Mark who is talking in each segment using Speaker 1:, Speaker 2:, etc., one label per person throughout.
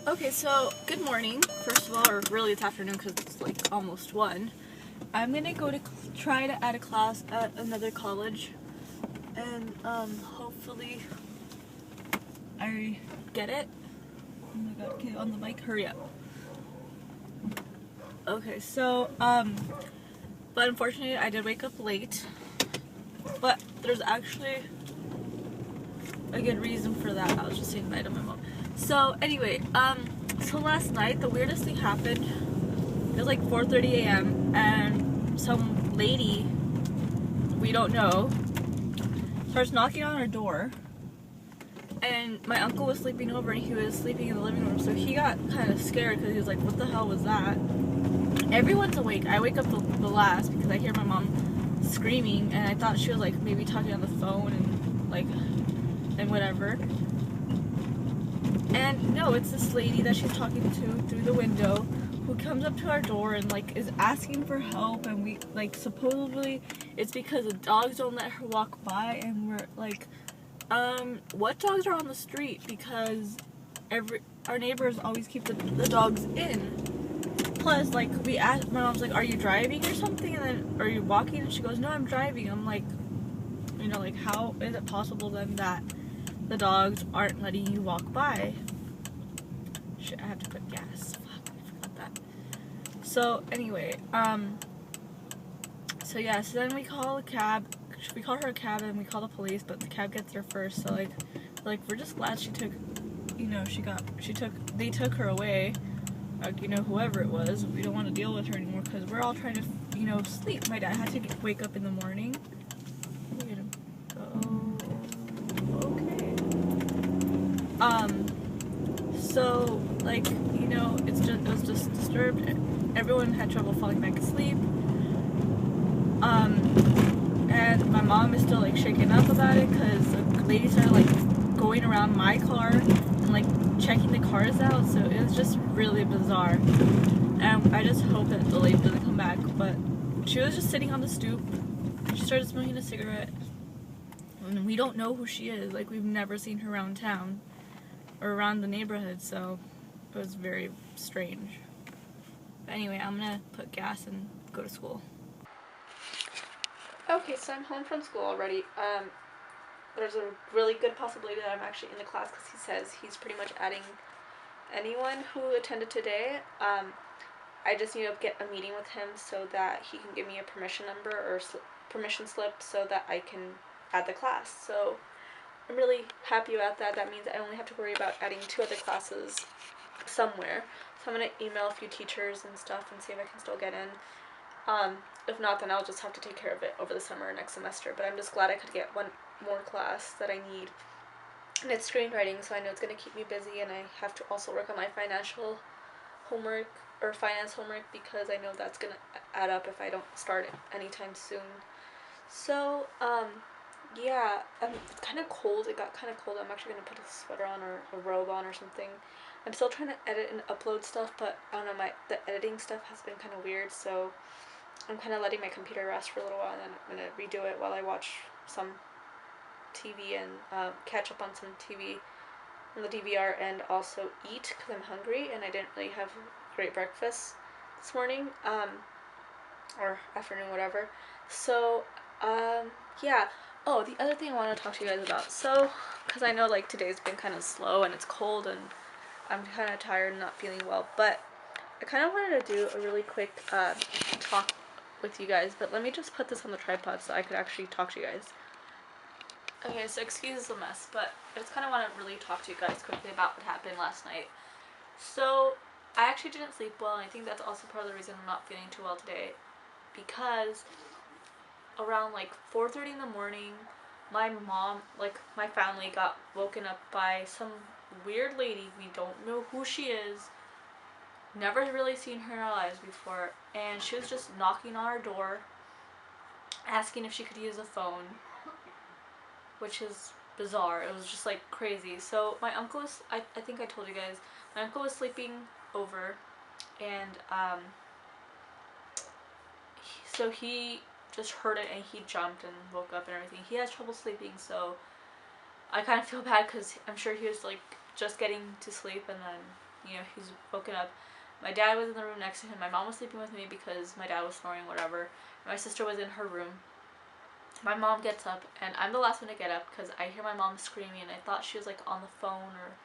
Speaker 1: Okay, so good morning, first of all, or really it's afternoon because it's like almost 1. I'm gonna go to try to add a class at another college, and hopefully I get it. Oh my god, okay, on the mic, hurry up. Okay, so, but unfortunately I did wake up late, but there's actually a good reason for that. I was just saying bye to my mom. So anyway, so last night the weirdest thing happened. It was like 4:30 a.m. and some lady we don't know starts knocking on our door. And my uncle was sleeping over and he was sleeping in the living room, so he got kind of scared because he was like, what the hell was that? Everyone's awake. I wake up the last because I hear my mom screaming, and I thought she was like maybe talking on the phone and like and whatever. And no, it's this lady that she's talking to through the window who comes up to our door and like is asking for help, and we like supposedly it's because the dogs don't let her walk by, and we're like, what dogs are on the street? Because our neighbors always keep the dogs in. Plus, like, we asked, my mom's like, are you driving or something? And then, are you walking? And she goes, no, I'm driving. I'm like, you know, like, how is it possible then that the dogs aren't letting you walk by? Shit, I have to put gas. Fuck, I forgot that. So, anyway, so yeah, so then we call a cab. We call her a cab and we call the police, but the cab gets there first. So like we're just glad she took, you know, they took her away. Like, you know, whoever it was, we don't want to deal with her anymore because we're all trying to, you know, sleep. My dad had to wake up in the morning. We're gonna go. Okay. So like, you know, it was just disturbed. Everyone had trouble falling back asleep. And my mom is still like shaken up about it because the lady started like going around my car and like checking the cars out, so it was just really bizarre. And I just hope that the lady doesn't come back. But she was just sitting on the stoop. She started smoking a cigarette, and we don't know who she is. Like, we've never seen her around town or around the neighborhood, so it was very strange. But anyway, I'm gonna put gas and go to school. Okay, so I'm home from school already. There's a really good possibility that I'm actually in the class because he says he's pretty much adding anyone who attended today. I just need to get a meeting with him so that he can give me a permission number or permission slip so that I can add the class. So I'm really happy about that. That means I only have to worry about adding 2 other classes somewhere. So I'm going to email a few teachers and stuff and see if I can still get in. If not, then I'll just have to take care of it over the summer or next semester. But I'm just glad I could get one more class that I need. And it's screenwriting, so I know it's going to keep me busy, and I have to also work on my financial homework or finance homework because I know that's going to add up if I don't start it anytime soon. So, yeah, it's kind of cold. It got kind of cold. I'm actually going to put a sweater on or a robe on or something. I'm still trying to edit and upload stuff, but I don't know, the editing stuff has been kind of weird, so I'm kind of letting my computer rest for a little while, and then I'm going to redo it while I watch some TV and catch up on some TV on the DVR, and also eat because I'm hungry and I didn't really have great breakfast this morning, or afternoon, whatever. So, yeah. Oh, the other thing I want to talk to you guys about. So, because I know like today's been kind of slow and it's cold and I'm kind of tired and not feeling well, but I kind of wanted to do a really quick talk with you guys, but let me just put this on the tripod so I could actually talk to you guys. Okay, so excuse the mess, but I just kind of want to really talk to you guys quickly about what happened last night. So, I actually didn't sleep well, and I think that's also part of the reason I'm not feeling too well today, because around like 4:30 in the morning, my mom, like my family, got woken up by some weird lady. We don't know who she is, never really seen her in our lives before, and she was just knocking on our door, asking if she could use a phone, which is bizarre. It was just like crazy. So my uncle was, I think I told you guys, my uncle was sleeping over, and so he just heard it and he jumped and woke up and everything. He has trouble sleeping, so I kind of feel bad because I'm sure he was like just getting to sleep, and then you know, he's woken up. My dad was in the room next to him. My mom was sleeping with me because my dad was snoring, whatever. My sister was in her room. My mom gets up, and I'm the last one to get up because I hear my mom screaming, and I thought she was like on the phone or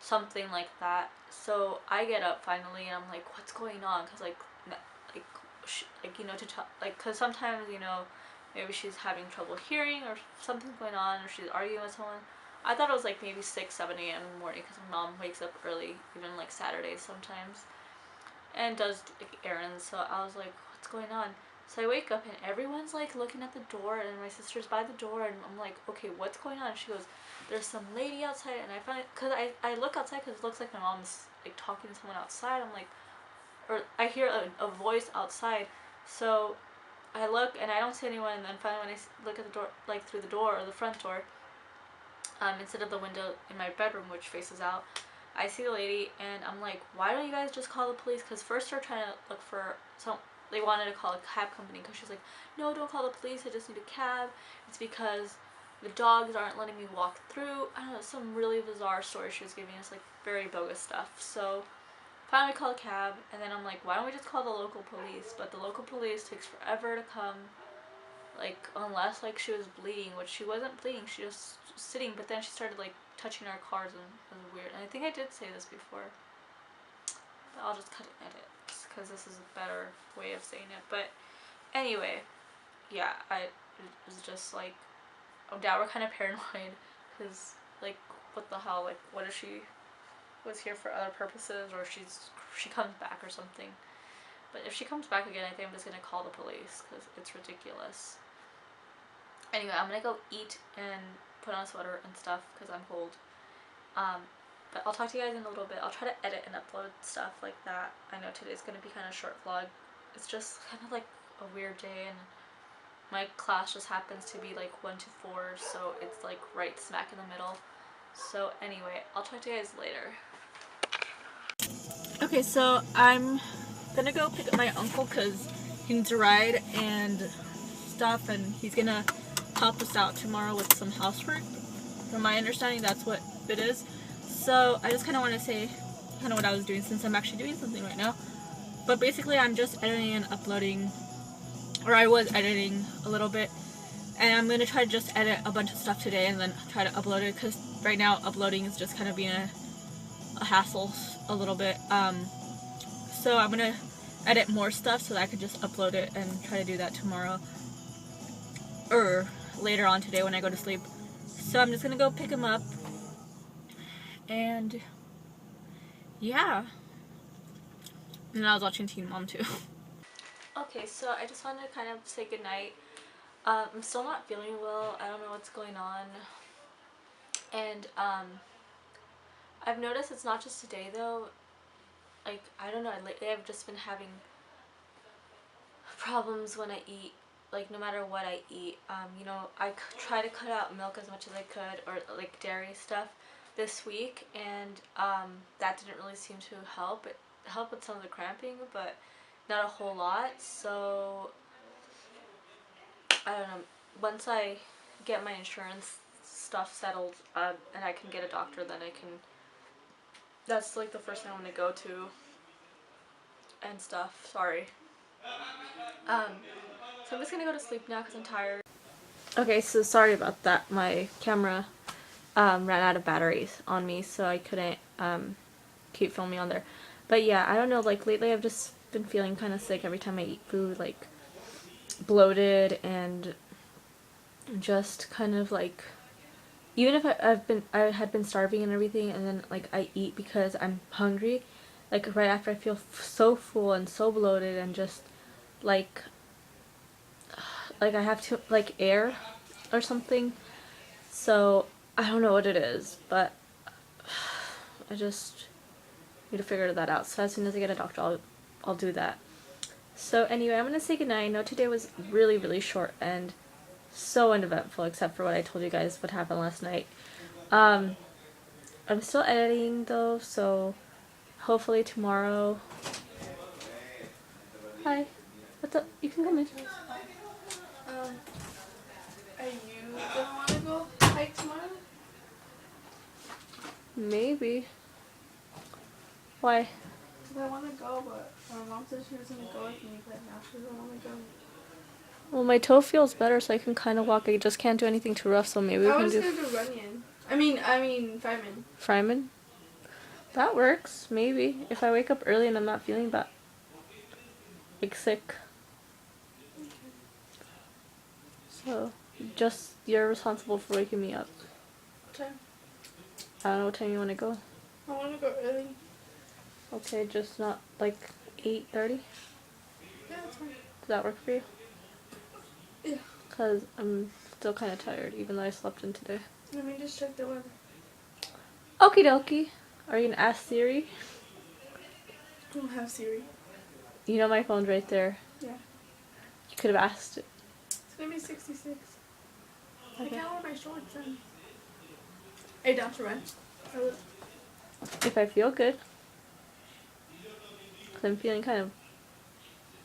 Speaker 1: something like that. So I get up finally, and I'm like, what's going on? Because like you know, to tell, like, because sometimes, you know, maybe she's having trouble hearing or something's going on, or she's arguing with someone. I thought it was like maybe 6, 7 a.m. in the morning because my mom wakes up early, even like Saturdays sometimes, and does like errands. So I was like, what's going on? So I wake up and everyone's like looking at the door, and my sister's by the door, and I'm like, okay, what's going on? And she goes, there's some lady outside. And I finally, because I look outside because it looks like my mom's like talking to someone outside. I'm like, or I hear a voice outside. So I look and I don't see anyone, and then finally when I look at the door, like through the door or the front door, instead of the window in my bedroom which faces out, I see the lady, and I'm like, why don't you guys just call the police? Because first they're trying to look for some, they wanted to call a cab company because she's like, no, don't call the police, I just need a cab. It's because the dogs aren't letting me walk through. I don't know, some really bizarre story she was giving us, like very bogus stuff. So finally call a cab, and then I'm like, why don't we just call the local police? But the local police takes forever to come, like, unless like she was bleeding, which she wasn't bleeding, she was sitting, but then she started like touching our cars, and it was weird. And I think I did say this before, but I'll just cut it and edit because this is a better way of saying it. But anyway, yeah, it was just like, now we're kind of paranoid because, like, what the hell, like, what if she was here for other purposes, or she comes back or something. But if she comes back again, I think I'm just gonna call the police because it's ridiculous. Anyway, I'm gonna go eat and put on a sweater and stuff because I'm cold. But I'll talk to you guys in a little bit. I'll try to edit and upload stuff like that. I know today's gonna be kind of short vlog. It's just kind of like a weird day, and my class just happens to be like 1 to 4, so it's like right smack in the middle. So anyway, I'll talk to you guys later. Okay, so I'm gonna go pick up my uncle because he needs a ride and stuff, and he's gonna help us out tomorrow with some housework. From my understanding, that's what it is. So I just kind of want to say kind of what I was doing, since I'm actually doing something right now. But basically I'm just editing and uploading, or I was editing a little bit, and I'm going to try to just edit a bunch of stuff today and then try to upload it, because right now uploading is just kind of being a hassle a little bit. So I'm going to edit more stuff so that I can just upload it and try to do that tomorrow, or later on today when I go to sleep. So I'm just going to go pick him up, and yeah. And I was watching Teen Mom too. Okay, so I just wanted to kind of say goodnight. I'm still not feeling well. I don't know what's going on. And I've noticed it's not just today though. Like, I don't know, lately I've just been having problems when I eat. Like, no matter what I eat. You know, I try to cut out milk as much as I could, or like dairy stuff, this week, and that didn't really seem to help. It helped with some of the cramping, but not a whole lot. So I don't know, once I get my insurance stuff settled, and I can get a doctor, then I can, that's like the first thing I'm gonna go to and stuff. Sorry. So I'm just gonna go to sleep now because I'm tired. Okay, so sorry about that. My camera ran out of batteries on me, so I couldn't keep filming on there. But yeah, I don't know, like lately I've just been feeling kind of sick every time I eat food, like bloated, and just kind of like, even if I had been starving and everything, and then like I eat because I'm hungry, like right after I feel so full and so bloated, and just like I have to like air or something. So I don't know what it is, but I just need to figure that out. So as soon as I get a doctor, I'll do that. So anyway, I'm gonna say goodnight. I know today was really, really short and so uneventful, except for what I told you guys what happened last night. I'm still editing though, so hopefully tomorrow. Hi. What's up? You can come in.
Speaker 2: Are you gonna want to go hike tomorrow?
Speaker 1: Maybe. Why?
Speaker 2: Because I want to go, but my mom said she was going to go with me, but now she doesn't want to go.
Speaker 1: Well, my toe feels better, so I can kind of walk. I just can't do anything too rough, so maybe we
Speaker 2: I
Speaker 1: can
Speaker 2: was
Speaker 1: do
Speaker 2: going to do Runyon. Fireman.
Speaker 1: Fryman. That works, maybe. If I wake up early and I'm not feeling that, like, sick. So, just, you're responsible for waking me up.
Speaker 2: What time?
Speaker 1: I don't know what time you want to go.
Speaker 2: I want to go early.
Speaker 1: Okay, just not, like, 8:30?
Speaker 2: Yeah, that's fine.
Speaker 1: Does that work for you?
Speaker 2: Yeah.
Speaker 1: Because I'm still kind of tired, even though I slept in today.
Speaker 2: Let me just check the weather.
Speaker 1: Okie dokie. Are you going to ask Siri?
Speaker 2: I don't have Siri.
Speaker 1: You know my phone's right there.
Speaker 2: Yeah.
Speaker 1: You could have asked it.
Speaker 2: It's going to be 66.
Speaker 1: Okay.
Speaker 2: I can't wear my shorts then. Are you down to run?
Speaker 1: If I feel good. Because I'm feeling kind of...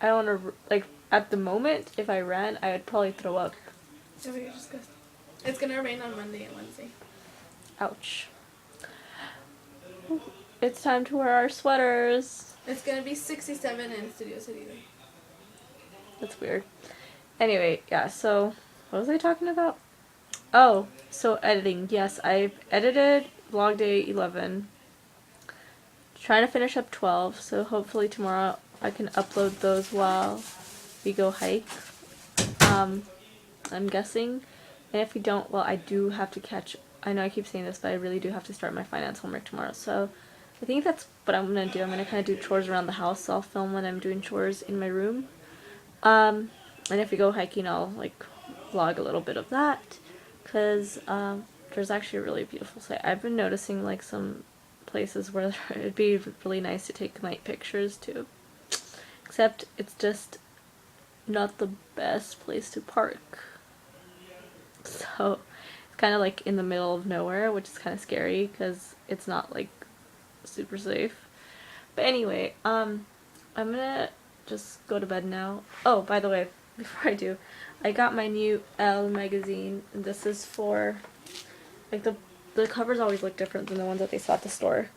Speaker 1: I don't want to... Like, at the moment, if I ran, I would probably throw up.
Speaker 2: So we just go. It's going to rain on Monday and Wednesday.
Speaker 1: Ouch. It's time to wear our sweaters.
Speaker 2: It's going to be 67 in Studio City.
Speaker 1: That's weird. Anyway, yeah, so... What was I talking about? Oh, so editing. Yes, I've edited vlog day 11. Trying to finish up 12, so hopefully tomorrow I can upload those while we go hike. I'm guessing. And if we don't, well, I do have to catch... I know I keep saying this, but I really do have to start my finance homework tomorrow. So I think that's what I'm going to do. I'm going to kind of do chores around the house. So I'll film when I'm doing chores in my room. And if we go hiking, I'll, like, vlog a little bit of that. Because there's actually a really beautiful sight. I've been noticing, like, some places where it'd be really nice to take night pictures too. Except it's just not the best place to park. So it's kind of like in the middle of nowhere, which is kind of scary because it's not like super safe. But anyway, I'm gonna just go to bed now. Oh, by the way, before I do, I got my new Elle magazine, and this is for, like, the covers always look different than the ones that they saw at the store.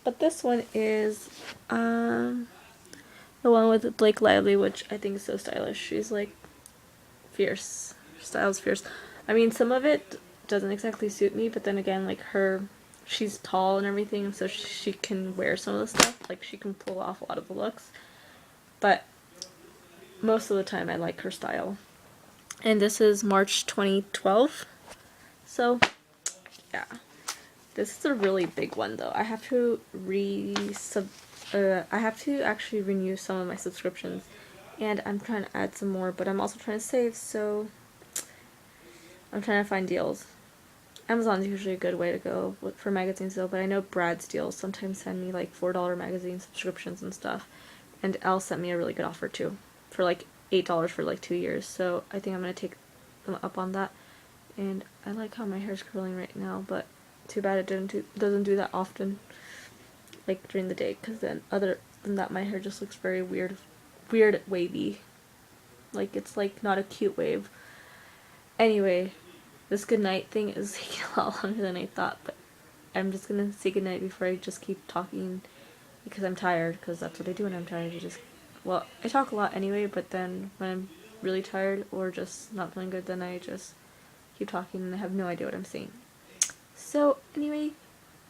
Speaker 1: But this one is the one with Blake Lively, which I think is so stylish. She's, like, fierce. Her style's fierce. I mean, some of it doesn't exactly suit me, but then again, like, she's tall and everything, so she can wear some of the stuff. Like, she can pull off a lot of the looks. But most of the time, I like her style. And this is March 2012. So, yeah. This is a really big one, though. I have to actually renew some of my subscriptions. And I'm trying to add some more, but I'm also trying to save, so I'm trying to find deals. Amazon's usually a good way to go for magazines, though, but I know Brad's deals sometimes send me, like, $4 magazine subscriptions and stuff. And Elle sent me a really good offer, too, for, like, $8 for, like, 2 years. So I think I'm going to take them up on that. And I like how my hair's curling right now, but too bad it doesn't do that often, like, during the day, because then other than that, my hair just looks very weird wavy. Like, it's, like, not a cute wave. Anyway, this goodnight thing is taking a lot longer than I thought, but I'm just gonna say goodnight before I just keep talking, because I'm tired, because that's what I do when I'm tired. Well, I talk a lot anyway, but then when I'm really tired or just not feeling good, then I just keep talking and I have no idea what I'm saying. So, anyway,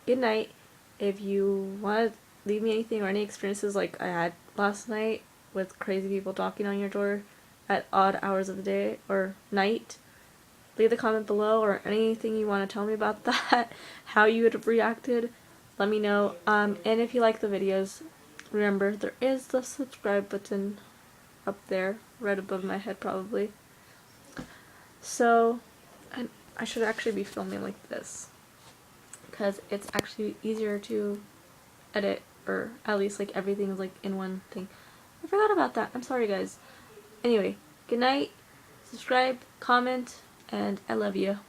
Speaker 1: good night. If you want to leave me anything or any experiences like I had last night with crazy people knocking on your door at odd hours of the day or night, leave the comment below, or anything you want to tell me about that, how you would have reacted, let me know. And if you like the videos, remember there is the subscribe button up there, right above my head probably. So, I should actually be filming like this, because it's actually easier to edit, or at least, like, everything is, like, in one thing. I forgot about that. I'm sorry, guys. Anyway, good night, subscribe, comment, and I love you.